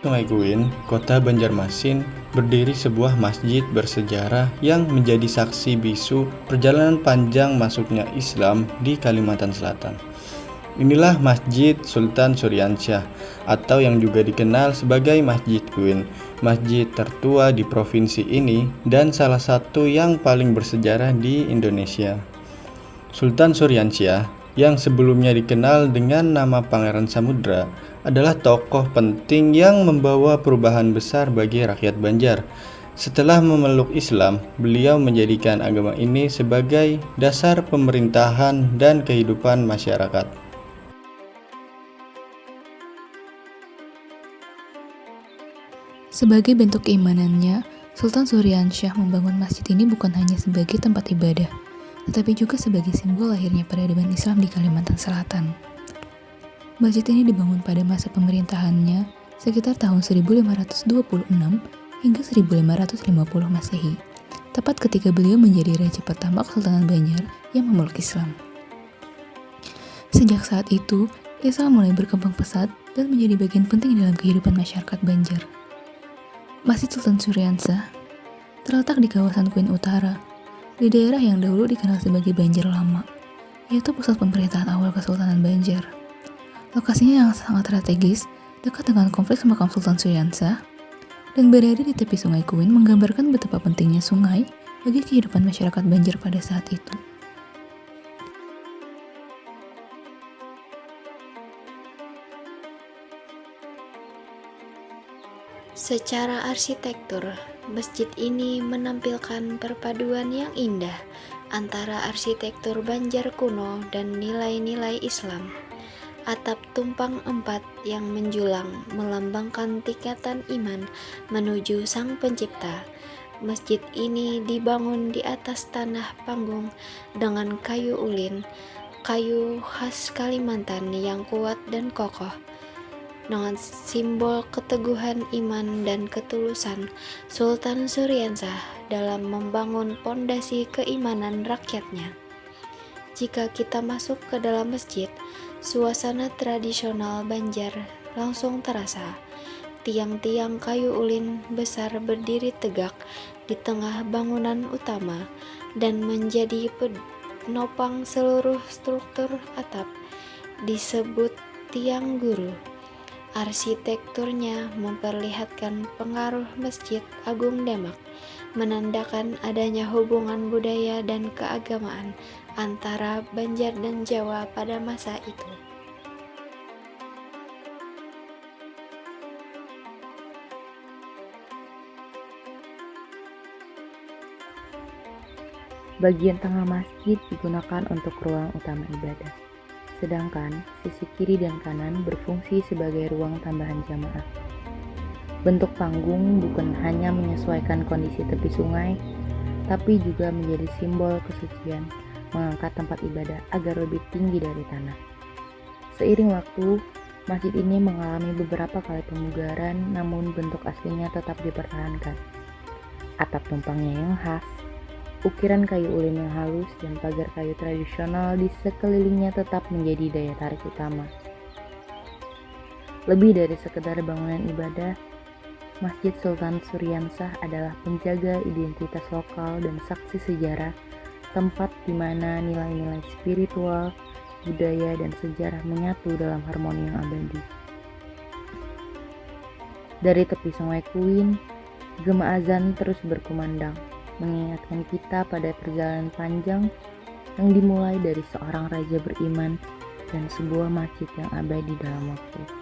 Sungai Kuin, kota Banjarmasin, berdiri sebuah masjid bersejarah yang menjadi saksi bisu perjalanan panjang masuknya Islam di Kalimantan Selatan. Inilah Masjid Sultan Suryansyah atau yang juga dikenal sebagai Masjid Kuin, masjid tertua di provinsi ini dan salah satu yang paling bersejarah di Indonesia. Sultan Suryansyah yang sebelumnya dikenal dengan nama Pangeran Samudra adalah tokoh penting yang membawa perubahan besar bagi rakyat Banjar. Setelah memeluk Islam, beliau menjadikan agama ini sebagai dasar pemerintahan dan kehidupan masyarakat. Sebagai bentuk keimanannya, Sultan Suryansyah membangun masjid ini bukan hanya sebagai tempat ibadah, tetapi juga sebagai simbol lahirnya peradaban Islam di Kalimantan Selatan. Masjid ini dibangun pada masa pemerintahannya sekitar tahun 1526 hingga 1550 Masehi, tepat ketika beliau menjadi Raja pertama Kesultanan Banjar yang memeluk Islam. Sejak saat itu, Islam mulai berkembang pesat dan menjadi bagian penting dalam kehidupan masyarakat Banjar. Masjid Sultan Suryansyah terletak di kawasan Kuin Utara, di daerah yang dahulu dikenal sebagai Banjar Lama, yaitu pusat pemerintahan awal Kesultanan Banjar. Lokasinya yang sangat strategis, dekat dengan kompleks makam Sultan Suryansyah, dan berada di tepi Sungai Kuin menggambarkan betapa pentingnya sungai bagi kehidupan masyarakat Banjar pada saat itu. Secara arsitektur, masjid ini menampilkan perpaduan yang indah antara arsitektur Banjar kuno dan nilai-nilai Islam. Atap tumpang 4 yang menjulang melambangkan tingkatan iman menuju Sang Pencipta. Masjid ini dibangun di atas tanah panggung dengan kayu ulin, kayu khas Kalimantan yang kuat dan kokoh. Dengan simbol keteguhan iman dan ketulusan Sultan Suryansyah dalam membangun pondasi keimanan rakyatnya. Jika kita masuk ke dalam masjid, suasana tradisional Banjar langsung terasa. Tiang-tiang kayu ulin besar berdiri tegak di tengah bangunan utama dan menjadi penopang seluruh struktur atap, disebut tiang guru. Arsitekturnya memperlihatkan pengaruh Masjid Agung Demak, menandakan adanya hubungan budaya dan keagamaan antara Banjar dan Jawa pada masa itu. Bagian tengah masjid digunakan untuk ruang utama ibadah, sedangkan sisi kiri dan kanan berfungsi sebagai ruang tambahan jamaah. Bentuk panggung bukan hanya menyesuaikan kondisi tepi sungai, tapi juga menjadi simbol kesucian, mengangkat tempat ibadah agar lebih tinggi dari tanah. Seiring waktu, masjid ini mengalami beberapa kali pemugaran, namun bentuk aslinya tetap dipertahankan. Atap tumpangnya yang khas, ukiran kayu ulin yang halus, dan pagar kayu tradisional di sekelilingnya tetap menjadi daya tarik utama. Lebih dari sekedar bangunan ibadah, Masjid Sultan Suryansyah adalah penjaga identitas lokal dan saksi sejarah, tempat di mana nilai-nilai spiritual, budaya, dan sejarah menyatu dalam harmoni yang abadi. Dari tepi Sungai Kuin, gema azan terus berkumandang, mengingatkan kita pada perjalanan panjang yang dimulai dari seorang raja beriman dan sebuah masjid yang abadi dalam waktu.